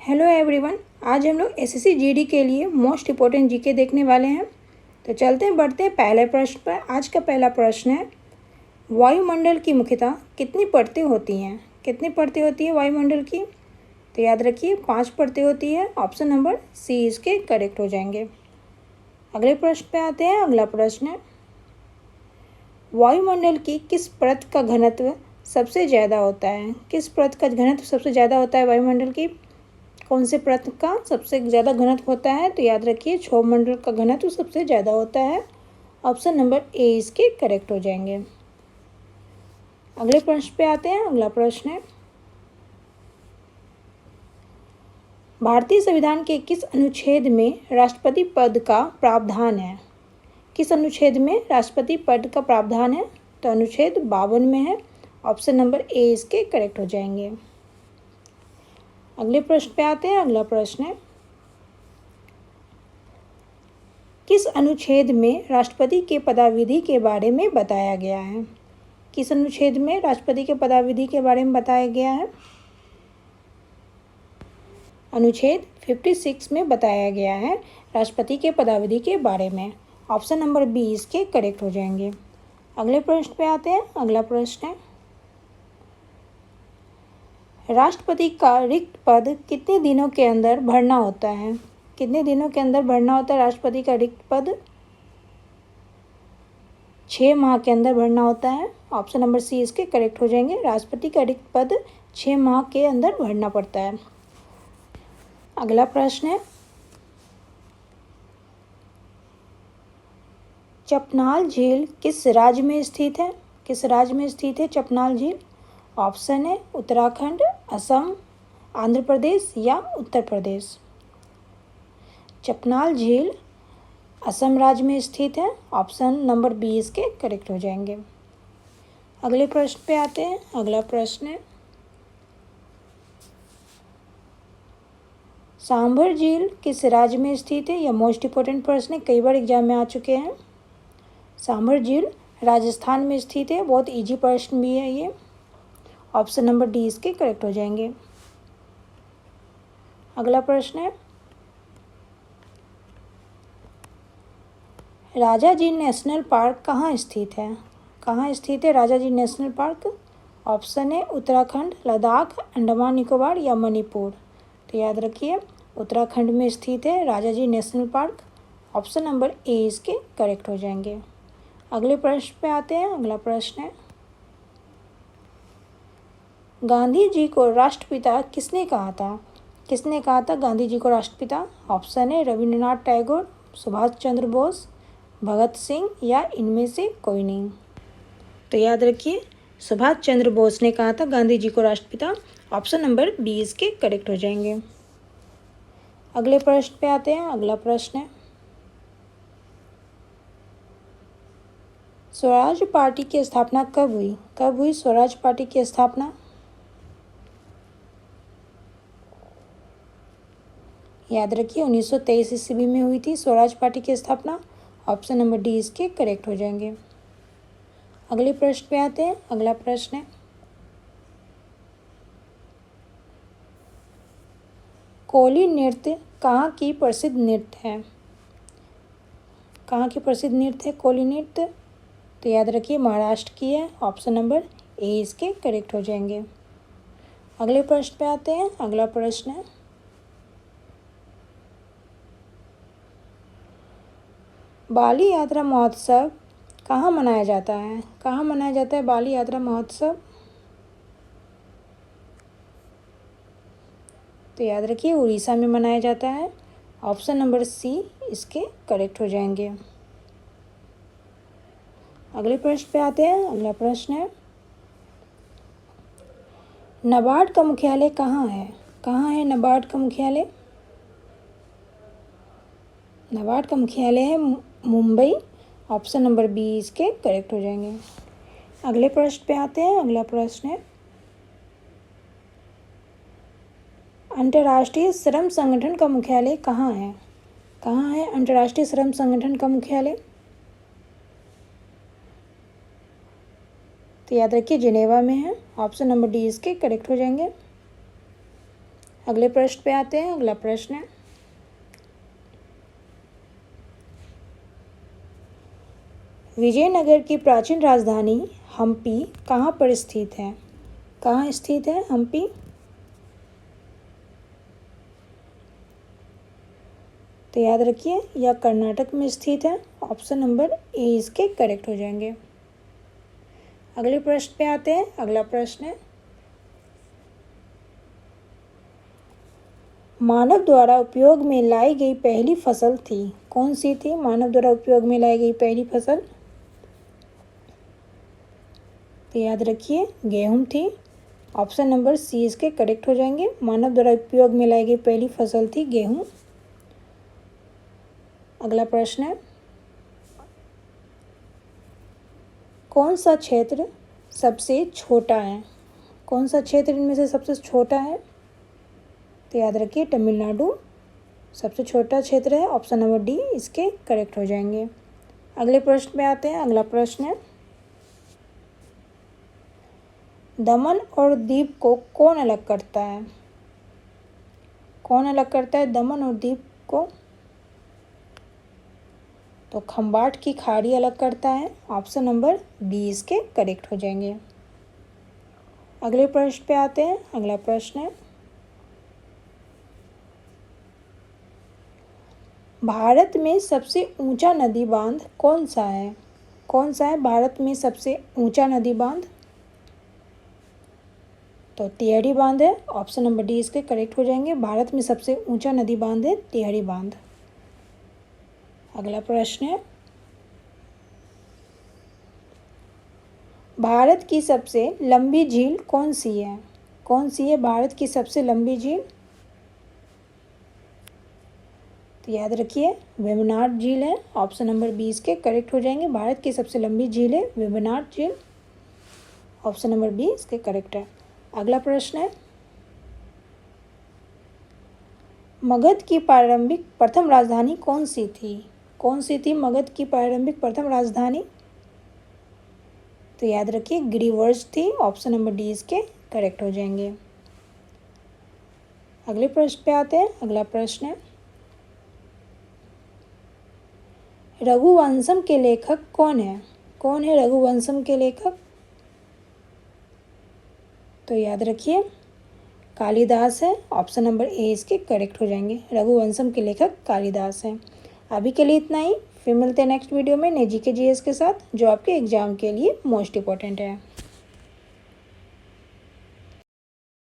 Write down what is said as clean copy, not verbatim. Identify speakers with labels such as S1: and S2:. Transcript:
S1: Hello everyone, आज हम लोग एसएससी जीडी के लिए मोस्ट इम्पोर्टेंट जीके देखने वाले हैं। तो चलते हैं बढ़ते हैं पहले प्रश्न पर। आज का पहला प्रश्न है, वायुमंडल की मुख्यतः कितनी परतें होती हैं? कितनी परतें होती है वायुमंडल की? तो याद रखिए 5 परतें होती है। ऑप्शन नंबर सी इसके करेक्ट हो जाएंगे। अगले प्रश्न पे आते हैं। अगला प्रश्न है, वायुमंडल की किस परत का घनत्व सबसे ज़्यादा होता है? किस परत का घनत्व सबसे ज़्यादा होता है वायुमंडल की? कौन से परत का सबसे ज़्यादा घनत्व होता है? तो याद रखिए क्षोभमंडल का घनत्व सबसे ज़्यादा होता है। ऑप्शन नंबर ए इसके करेक्ट हो जाएंगे। अगले प्रश्न पे आते हैं। अगला प्रश्न है, भारतीय संविधान के किस अनुच्छेद में राष्ट्रपति पद का प्रावधान है? किस अनुच्छेद में राष्ट्रपति पद का प्रावधान है? तो अनुच्छेद 52 में है। ऑप्शन नंबर ए इसके करेक्ट हो जाएंगे। अगले प्रश्न पे आते हैं। अगला प्रश्न है, किस अनुच्छेद में राष्ट्रपति के पदाविधि के बारे में बताया गया है? किस अनुच्छेद में राष्ट्रपति के पदाविधि के बारे में बताया गया है? अनुच्छेद 56 में बताया गया है राष्ट्रपति के पदाविधि के बारे में। ऑप्शन नंबर बी इसके करेक्ट हो जाएंगे। अगले प्रश्न पे आते हैं। अगला प्रश्न है, राष्ट्रपति का रिक्त पद कितने दिनों के अंदर भरना होता है? कितने दिनों के अंदर भरना होता है राष्ट्रपति का रिक्त पद? 6 माह के अंदर भरना होता है। ऑप्शन नंबर सी इसके करेक्ट हो जाएंगे। राष्ट्रपति का रिक्त पद 6 माह के अंदर भरना पड़ता है। अगला प्रश्न है, चपनाल झील किस राज्य में स्थित है? किस राज्य में स्थित है चपनाल झील? ऑप्शन है उत्तराखंड, असम, आंध्र प्रदेश या उत्तर प्रदेश। चपनाल झील असम राज्य में स्थित है। ऑप्शन नंबर बी इसके करेक्ट हो जाएंगे। अगले प्रश्न पे आते हैं। अगला प्रश्न है, सांभर झील किस राज्य में स्थित है? यह मोस्ट इंपॉर्टेंट प्रश्न है, कई बार एग्जाम में आ चुके हैं। सांभर झील राजस्थान में स्थित है। बहुत इजी प्रश्न भी है ये। ऑप्शन नंबर डी इसके करेक्ट हो जाएंगे। अगला प्रश्न है, राजाजी नेशनल पार्क कहाँ स्थित है? कहाँ स्थित है राजाजी नेशनल पार्क? ऑप्शन है उत्तराखंड, लद्दाख, अंडमान निकोबार या मणिपुर। तो याद रखिए उत्तराखंड में स्थित है Rajaji national park. Option number A इसके करेक्ट हो जाएंगे। अगले प्रश्न पे आते हैं। अगला प्रश्न है, गांधी जी को राष्ट्रपिता किसने कहा था? किसने कहा था गांधी जी को राष्ट्रपिता? ऑप्शन है रविंद्रनाथ टैगोर, सुभाष चंद्र बोस, भगत सिंह या इनमें से कोई नहीं। तो याद रखिए सुभाष चंद्र बोस ने कहा था गांधी जी को राष्ट्रपिता। ऑप्शन नंबर बी इसके करेक्ट हो जाएंगे। अगले प्रश्न पे आते हैं। अगला प्रश्न है, स्वराज पार्टी की स्थापना कब हुई? कब हुई स्वराज पार्टी की स्थापना? याद रखिए 1923 ईस्वी में हुई थी स्वराज पार्टी की स्थापना। ऑप्शन नंबर डी इसके करेक्ट हो जाएंगे। अगले प्रश्न पे आते हैं। अगला प्रश्न है, कोली नृत्य कहाँ की प्रसिद्ध नृत्य है? कहाँ की प्रसिद्ध नृत्य है कोली नृत्य? तो याद रखिए महाराष्ट्र की है। ऑप्शन नंबर ए इसके करेक्ट हो जाएंगे। अगले प्रश्न पे आते हैं। अगला प्रश्न है, बाली यात्रा महोत्सव कहाँ मनाया जाता है? कहाँ मनाया जाता है बाली यात्रा महोत्सव? तो याद रखिए उड़ीसा में मनाया जाता है। ऑप्शन नंबर सी इसके करेक्ट हो जाएंगे। अगले प्रश्न पे आते हैं। अगला प्रश्न है, नाबार्ड का मुख्यालय कहाँ है? कहाँ है नाबार्ड का मुख्यालय? नाबार्ड का मुख्यालय है मुंबई। ऑप्शन नंबर बी इसके करेक्ट हो जाएंगे। अगले प्रश्न पे आते हैं। अगला प्रश्न है, अंतर्राष्ट्रीय श्रम संगठन का मुख्यालय कहाँ है? कहाँ है अंतर्राष्ट्रीय श्रम संगठन का मुख्यालय? तो याद रखिए जिनेवा में है। ऑप्शन नंबर डी इसके करेक्ट हो जाएंगे। अगले प्रश्न पे आते हैं। अगला प्रश्न है, विजयनगर की प्राचीन राजधानी हम्पी कहाँ पर स्थित है? कहाँ स्थित है हम्पी? तो याद रखिए यह कर्नाटक में स्थित है। ऑप्शन नंबर ए इसके करेक्ट हो जाएंगे। अगले प्रश्न पे आते हैं। अगला प्रश्न है, मानव द्वारा उपयोग में लाई गई पहली फसल थी, कौन सी थी? मानव द्वारा उपयोग में लाई गई पहली फसल, तो याद रखिए गेहूं थी। ऑप्शन नंबर सी इसके करेक्ट हो जाएंगे। मानव द्वारा उपयोग में लाई गई पहली फसल थी गेहूं। अगला प्रश्न है, कौन सा क्षेत्र सबसे छोटा है? कौन सा क्षेत्र इनमें से सबसे छोटा है? तो याद रखिए तमिलनाडु सबसे छोटा क्षेत्र है। ऑप्शन नंबर डी इसके करेक्ट हो जाएंगे। अगले प्रश्न पे आते हैं। अगला प्रश्न है, दमन और दीव को कौन अलग करता है? कौन अलग करता है दमन और दीव को? तो खंबाट की खाड़ी अलग करता है। ऑप्शन नंबर बी इसके करेक्ट हो जाएंगे। अगले प्रश्न पे आते हैं। अगला प्रश्न है, भारत में सबसे ऊंचा नदी बांध कौन सा है? कौन सा है भारत में सबसे ऊंचा नदी बांध? तो टिहरी बांध है। ऑप्शन नंबर डी इसके करेक्ट हो जाएंगे। भारत में सबसे ऊंचा नदी बांध है टिहरी बांध। अगला प्रश्न है, भारत की सबसे लंबी झील कौन सी है? कौन सी है भारत की सबसे लंबी झील? तो याद रखिए वेम्बनाड झील है। ऑप्शन नंबर बी इसके करेक्ट हो जाएंगे। भारत की सबसे लंबी झील है वेम्बनाड झील। ऑप्शन नंबर बी इसके करेक्ट है। अगला प्रश्न है, मगध की प्रारंभिक प्रथम राजधानी कौन सी थी? कौन सी थी मगध की प्रारंभिक प्रथम राजधानी? तो याद रखिए गिरिवर्ज थी। ऑप्शन नंबर डी इसके करेक्ट हो जाएंगे। अगले प्रश्न पे आते हैं। अगला प्रश्न है, रघुवंशम के लेखक कौन है? कौन है रघुवंशम के लेखक? तो याद रखिए कालिदास है। ऑप्शन नंबर ए इसके करेक्ट हो जाएंगे। रघुवंशम के लेखक कालिदास हैं। अभी के लिए इतना ही। फिर मिलते हैं नेक्स्ट वीडियो में नए जीके जीएस के साथ, जो आपके एग्जाम के लिए मोस्ट इम्पॉर्टेंट है।